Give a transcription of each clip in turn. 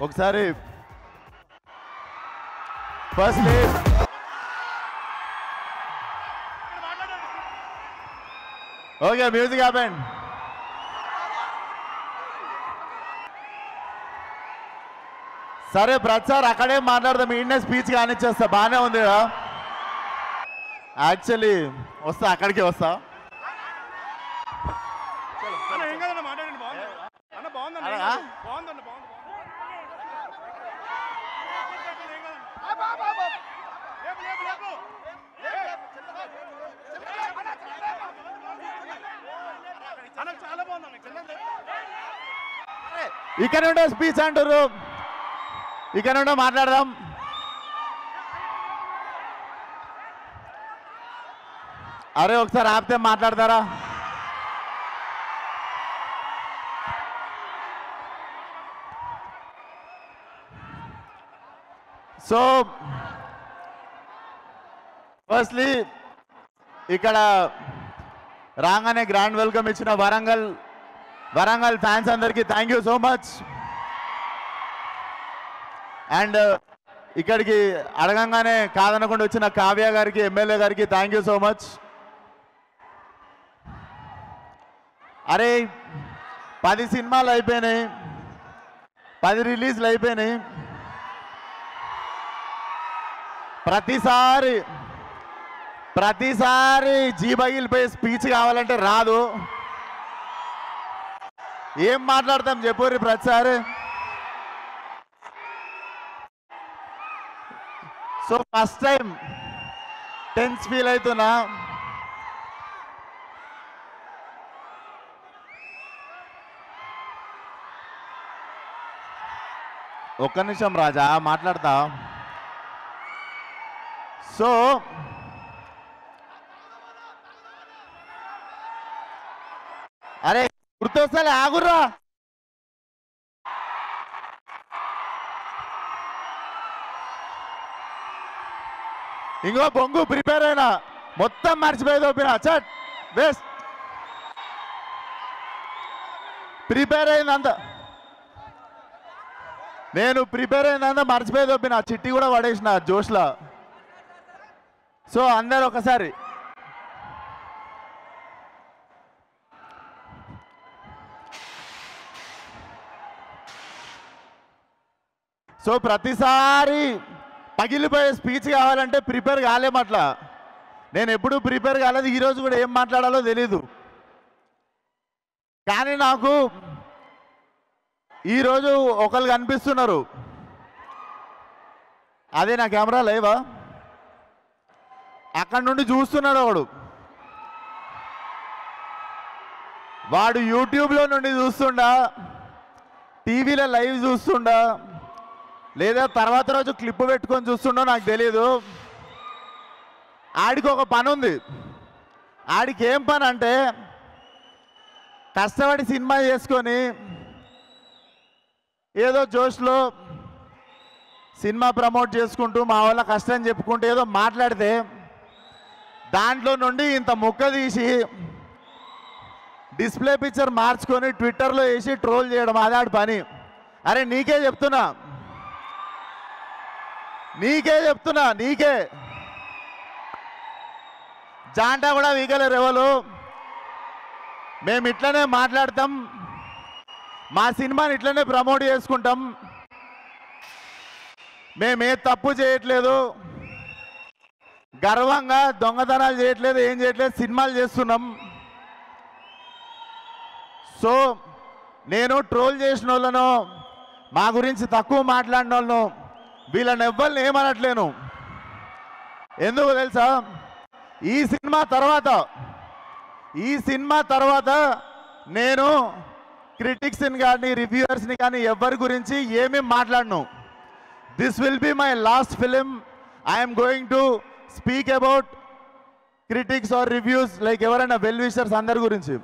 ఒకసారి firstly okay music ఆపండి. సరే ప్రతిసారి అక్కడే మాట్లాడదాం, ఈయనే స్పీచ్ కానిచ్చేస్తా, బాగానే ఉంది కదా. యాక్చువల్లీ వస్తా, అక్కడికి వస్తా. ఇక్కడ నుండే స్పీచ్ అంటారు, ఇక్కడ నుండే మాట్లాడదాం. అరే ఒకసారి ఆపితే మాట్లాడతారా? సో ఫస్ట్లీ ఇక్కడ రాగానే గ్రాండ్ వెల్కమ్ ఇచ్చిన వరంగల్ ఫ్యాన్స్ అందరికీ thank you so much. And ఇక్కడికి అడగంగానే కాదనకుండా వచ్చిన కావ్య గారికి, ఎమ్మెల్యే గారికి థ్యాంక్ యూ సో మచ్. అరే 10 సినిమాలు అయిపోయినాయి, 10 రిలీజ్లు అయిపోయినాయి. ప్రతిసారి జీబగిలిపోయి స్పీచ్ కావాలంటే రాదు. ఏం మాట్లాడతాం చెప్పుర్రి ప్రతిసారి. So first time tense feel అవుతున్నా. ఒక్క నిమిషం రాజా మాట్లాడతా. సో అరే గుర్తొస్తలే, ఆగుర్రా. ఇంకో బొంగు ప్రిపేర్ అయినా మొత్తం మర్చిపోయి తోపిన చట్ వేస్ట్. ప్రిపేర్ అయిందంతా మర్చిపోయి తోపిన, చిట్టి కూడా పడేసిన జోష్లా. సో అందరు ఒకసారి ప్రతిసారి పగిలిపోయే స్పీచ్ కావాలంటే ప్రిపేర్ కాలేమట్లా. నేను ఎప్పుడు ప్రిపేర్ కాలేదు, ఈరోజు కూడా ఏం మాట్లాడాలో తెలీదు. కానీ నాకు ఈరోజు ఒకళ్ళు కనిపిస్తున్నారు. అదే నా కెమెరా లేవా, అక్కడి నుండి చూస్తున్నాడు వాడు యూట్యూబ్లో నుండి చూస్తుండా, టీవీలో లైవ్ చూస్తుండా, లేదా తర్వాత రోజు క్లిప్ పెట్టుకొని చూస్తుండో నాకు తెలీదు. ఆడికి ఒక పని ఉంది. ఆడికి ఏం పని అంటే కష్టపడి సినిమా చేసుకొని ఏదో జోష్లో సినిమా ప్రమోట్ చేసుకుంటూ మా వాళ్ళ కష్టం చెప్పుకుంటూ ఏదో మాట్లాడితే దాంట్లో నుండి ఇంత ముక్క తీసి డిస్ప్లే పిక్చర్ మార్చుకొని ట్విట్టర్లో వేసి ట్రోల్ చేయడం, అదాడి పని. అరే నీకే చెప్తున్నా, నీకే జాంటా కూడా వీగలేరు ఎవరు. మేము ఇట్లనే మాట్లాడతాం, మా సినిమాని ఇట్లనే ప్రమోట్ చేసుకుంటాం. మేమే తప్పు చేయట్లేదు, గర్వంగా దొంగతనాలు చేయట్లేదు, ఏం చేయట్లేదు, సినిమాలు చేస్తున్నాం. సో నేను ట్రోల్ చేసిన వాళ్ళను, మా గురించి తక్కువ మాట్లాడిన వాళ్ళను, వీళ్ళని ఎవ్వరిని ఏమనట్లేను. ఎందుకు తెలుసా? ఈ సినిమా తర్వాత నేను క్రిటిక్స్ని కానీ రివ్యూవర్స్ని కానీ ఎవరి గురించి ఏమీ మాట్లాడను. This will be my last film. I'm going to speak about critics or reviews, like ఎవరైనా వెల్ విషర్స్ అందరి గురించి.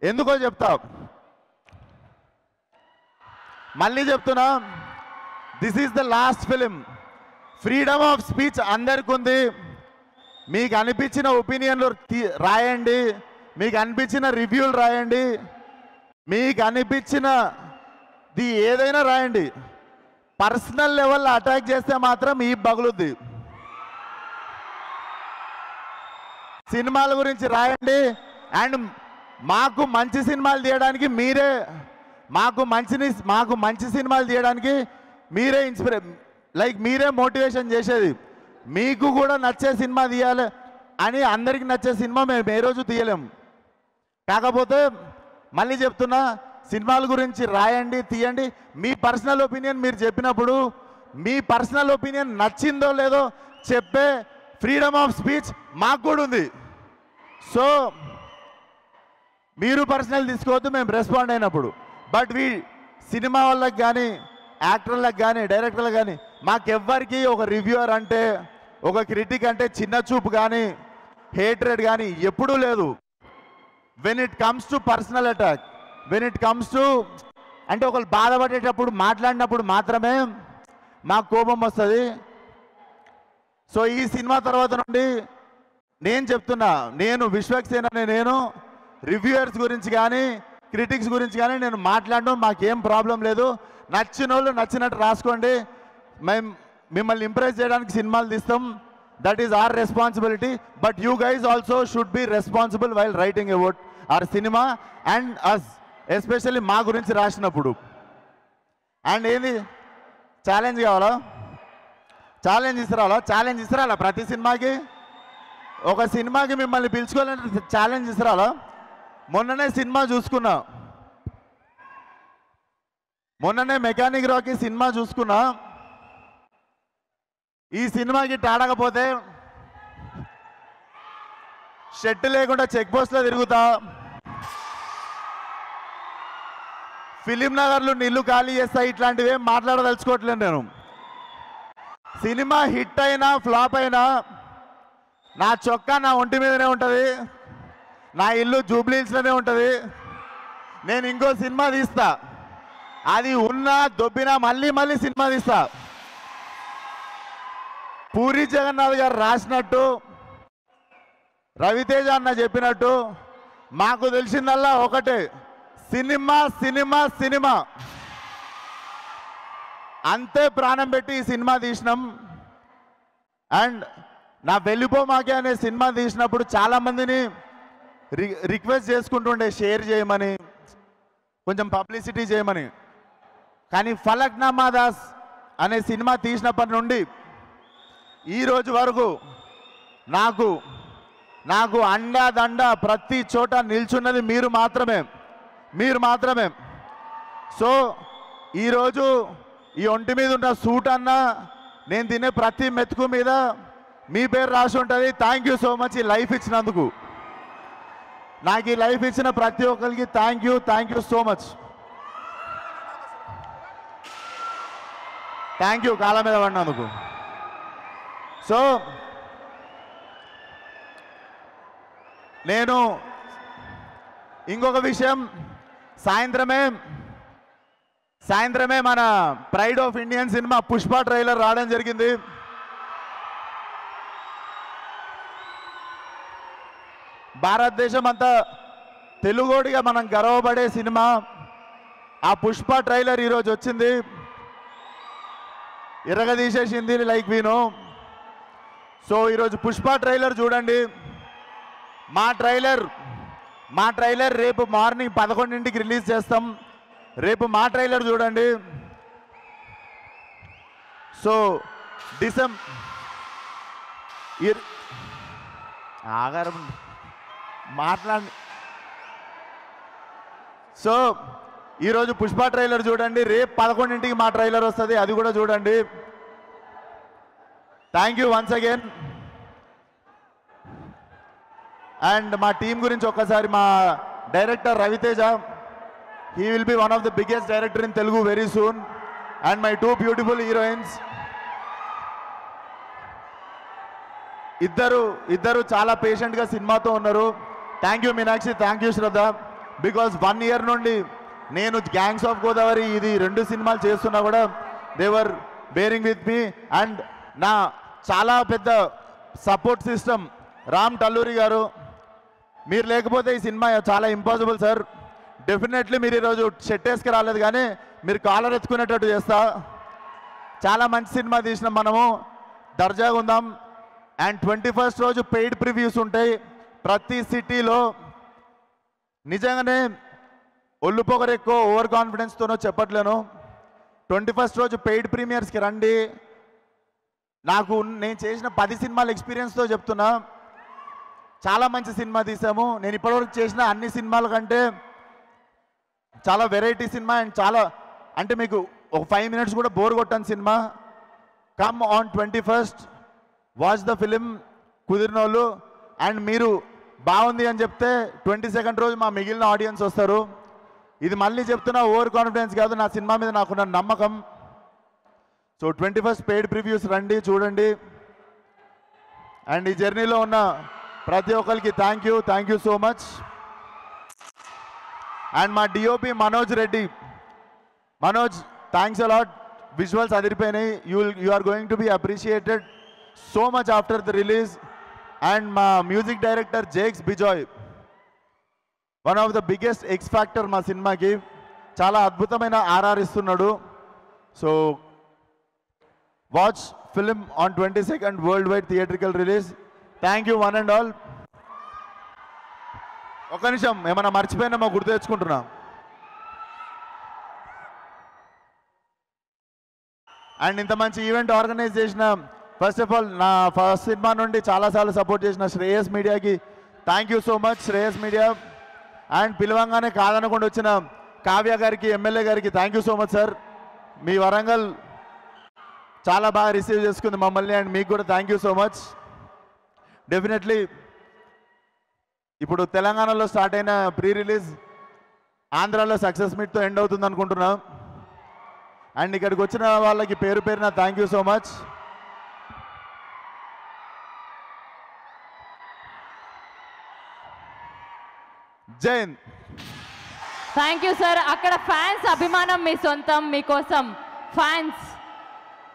ఎందుకో చెప్తా, మళ్ళీ చెప్తున్నా, this is the last film. Freedom of speech అందరికి ఉంది. మీకు అనిపించిన ఒపీనియన్లు రాయండి, మీకు అనిపించిన రివ్యూలు రాయండి, మీకు అనిపించినది ఏదైనా రాయండి. పర్సనల్ లెవెల్లో అటాక్ చేస్తే మాత్రం ఈ బగులుద్ది. సినిమాల గురించి రాయండి అండ్ మాకు మంచి సినిమాలు తీయడానికి మీరే మాకు మంచి సినిమాలు తీయడానికి మీరే మీరే మోటివేషన్ చేసేది. మీకు కూడా నచ్చే సినిమా తీయాలి అని అందరికి నచ్చే సినిమా మేము ఏ రోజు తీయలేము. కాకపోతే మళ్ళీ చెప్తున్నా, సినిమాల గురించి రాయండి, తీయండి. మీ పర్సనల్ ఒపీనియన్ మీరు చెప్పినప్పుడు మీ పర్సనల్ ఒపీనియన్ నచ్చిందో లేదో చెప్పే ఫ్రీడమ్ ఆఫ్ స్పీచ్ మాకు కూడా ఉంది. సో మీరు పర్సనల్ తీసుకోవద్దు మేము రెస్పాండ్ అయినప్పుడు. బట్ సినిమా వాళ్ళకి కానీ యాక్టర్లకు కానీ డైరెక్టర్లకు కానీ మాకెవ్వరికి ఒక రివ్యూవర్ అంటే ఒక క్రిటిక్ అంటే చిన్న చూపు కానీ హేట్రెడ్ కానీ ఎప్పుడూ లేదు. When it comes to personal attack, when it comes to అంటే ఒకరు బాధపడేటప్పుడు మాట్లాడినప్పుడు మాత్రమే మాకు కోపం వస్తుంది. సో ఈ సినిమా తర్వాత నుండి నేను చెప్తున్నా, నేను విశ్వక్సేన్ అనే నేను రివ్యూయర్స్ గురించి కానీ క్రిటిక్స్ గురించి కానీ నేను మాట్లాడడం మాకేం ప్రాబ్లం లేదు. నచ్చిన వాళ్ళు నచ్చినట్టు రాసుకోండి. మేము మిమ్మల్ని ఇంప్రెస్ చేయడానికి సినిమాలు తీస్తాం. That is our responsibility. But you guys also should be responsible while writing about our cinema and us, especially మా గురించి రాసినప్పుడు. అండ్ ఏంది ఛాలెంజ్ కావాలా? ఛాలెంజ్ ఇస్తారా? ప్రతి సినిమాకి ఒక సినిమాకి మిమ్మల్ని పిలుచుకోవాలంటే ఛాలెంజ్ ఇస్తారా? మొన్ననే సినిమా చూసుకున్నా, మొన్ననే మెకానిక్ రాకీ సినిమా చూసుకున్నా. ఈ సినిమాకి టాడకపోతే షెట్ లేకుండా చెక్ పోస్ట్లో తిరుగుతా, ఫిలిం నగర్లు నీళ్లు ఖాళీ చేస్తా. ఇట్లాంటివి ఏం మాట్లాడదలుచుకోవట్లేదు నేను. సినిమా హిట్ అయినా ఫ్లాప్ అయినా నా చొక్కా నా ఒంటి మీదనే ఉంటుంది, నా ఇల్లు జూబ్లీ హిల్స్లోనే ఉంటుంది. నేను ఇంకో సినిమా తీస్తా, అది ఉన్నా దొబ్బినా మళ్ళీ సినిమా తీస్తా. పూరి జగన్నాథ్ గారు రాసినట్టు, రవితేజ అన్న చెప్పినట్టు మాకు తెలిసిందల్లా ఒకటే, సినిమా. అంతే ప్రాణం పెట్టి ఈ సినిమా తీసినాం. అండ్ నా వెళ్ళిపోమాకే అనే సినిమా తీసినప్పుడు చాలామందిని రిక్వెస్ట్ చేసుకుంటుండే షేర్ చేయమని, కొంచెం పబ్లిసిటీ చేయమని. కానీ ఫలక్నామా దాస్ అనే సినిమా తీసినప్పటి నుండి ఈ రోజు వరకు నాకు అండా ప్రతి చోట నిల్చున్నది మీరు మాత్రమే. సో ఈరోజు ఈ ఒంటి మీద ఉన్న సూట్ అన్న నేను తినే ప్రతి మెతుకు మీద మీ పేరు రాసి ఉంటుంది. థ్యాంక్ యూ సో మచ్ ఈ లైఫ్ ఇచ్చినందుకు. నాకు ఈ లైఫ్ ఇచ్చిన ప్రతి ఒక్కరికి thank you so much. Thank you కాళ్ళ మీద పడినందుకు. సో నేను ఇంకొక విషయం, సాయంత్రమే మన pride of Indian cinema Pushpa trailer రావడం జరిగింది. భారతదేశం అంతా తెలుగోడిగా మనం గర్వపడే సినిమా ఆ పుష్ప ట్రైలర్ ఈరోజు వచ్చింది. ఇరగదీసేసింది లైక్ వీను. సో ఈరోజు పుష్ప ట్రైలర్ చూడండి. మా ట్రైలర్ రేపు మార్నింగ్ 11ంటికి రిలీజ్ చేస్తాం. రేపు మా ట్రైలర్ చూడండి. సో ఆగారం మాట్లాడి. సో ఈరోజు పుష్ప ట్రైలర్ చూడండి. రేపు 11ంటికి మా ట్రైలర్ వస్తుంది, అది కూడా చూడండి. Thank you once again. And మా టీం గురించి ఒక్కసారి, మా director Ravi Teja, he will be one of the biggest director in Telugu very soon, and my two beautiful heroines, ఇద్దరు చాలా పేషెంట్గా సినిమాతో ఉన్నారు. Thank you Meenakshi, thank you Shraddha. Because 1 year నుండి నేను గ్యాంగ్స్ ఆఫ్ గోదావరి ఇది 2 సినిమాలు చేస్తున్నా కూడా దేవర్ బేరింగ్ విత్ మీ. అండ్ నా చాలా పెద్ద సపోర్ట్ సిస్టమ్ రామ్ టల్లూరి గారు. మీరు లేకపోతే ఈ సినిమా చాలా ఇంపాసిబుల్ సార్. డెఫినెట్లీ మీరు ఈరోజు షెట్ వేసుకు రాలేదు, కానీ మీరు కాలర్ ఎత్తుకునేటట్టు చేస్తా. చాలా మంచి సినిమా తీసినాం మనము, దర్జాగా ఉందాం. అండ్ 21st రోజు పెయిడ్ ప్రివ్యూస్ ఉంటాయి ప్రతి సిటీలో. నిజంగానే ఒళ్ళు పొగరు ఎక్కువ ఓవర్ కాన్ఫిడెన్స్తోనో చెప్పట్లేను. 21st రోజు పెయిడ్ ప్రీమియర్స్కి రండి. నేను చేసిన 10 సినిమాల ఎక్స్పీరియన్స్తో చెప్తున్నా, చాలా మంచి సినిమా తీసాము. నేను ఇప్పటివరకు చేసిన అన్ని సినిమాల కంటే చాలా వెరైటీ సినిమా అండ్ చాలా అంటే మీకు ఒక 5 minutes కూడా బోర్ కొట్టని సినిమా. Come on 21st, watch the film కుదిరినోళ్ళు. అండ్ మీరు బాగుంది అని చెప్తే 22nd రోజు మా మిగిలిన ఆడియన్స్ వస్తారు. ఇది మళ్ళీ చెప్తున్నా, ఓవర్ కాన్ఫిడెన్స్ కాదు, నా సినిమా మీద నాకున్న నమ్మకం. సో 21st పెయిడ్ ప్రివ్యూస్ రండి, చూడండి. అండ్ ఈ జర్నీలో ఉన్న ప్రతి ఒక్కరికి thank you so much. And మా DOP Manoj Reddy, Manoj thanks a lot. Visuals అదిరిపోయినాయి. You are going to be appreciated so much after the release. And మా music director Jakes Bejoy, one of the biggest X factor మా సినిమాకి. చాలా అద్భుతమైన ఆర్ఆర్ ఇస్తున్నాడు. So watch film on 22nd world wide theatrical release. Thank you one and all. ఒక నిమిషం, ఏమైనా మర్చిపోయినామో గుర్తు తెచ్చుకుంటున్నా. అండ్ ఇంత మంచి ఈవెంట్ ఆర్గనైజ్ చేసిన, ఫస్ట్ ఆఫ్ ఆల్ నా ఫస్ట్ సినిమా నుండి చాలాసార్లు సపోర్ట్ చేసిన శ్రేయస్ మీడియాకి thank you so much. Shreyas media. And పిలవంగానే కాదనకుండా వచ్చిన కావ్య గారికి, ఎమ్మెల్యే గారికి thank you so much sir. మీ వరంగల్ చాలా బాగా రిసీవ్ చేసుకుంది మమ్మల్ని. అండ్ మీకు కూడా thank you so much. Definitely ఇప్పుడు తెలంగాణలో స్టార్ట్ అయిన ప్రీ రిలీజ్ ఆంధ్రాలో సక్సెస్ మీట్తో ఎండ్ అవుతుంది అనుకుంటున్నాం. అండ్ ఇక్కడికి వచ్చిన వాళ్ళకి పేరు పేరున thank you so much. Jai Hind. Thank you sir. అక్కడ ఫ్యాన్స్ అభిమానం మీ సొంతం, మీకోసం ఫ్యాన్స్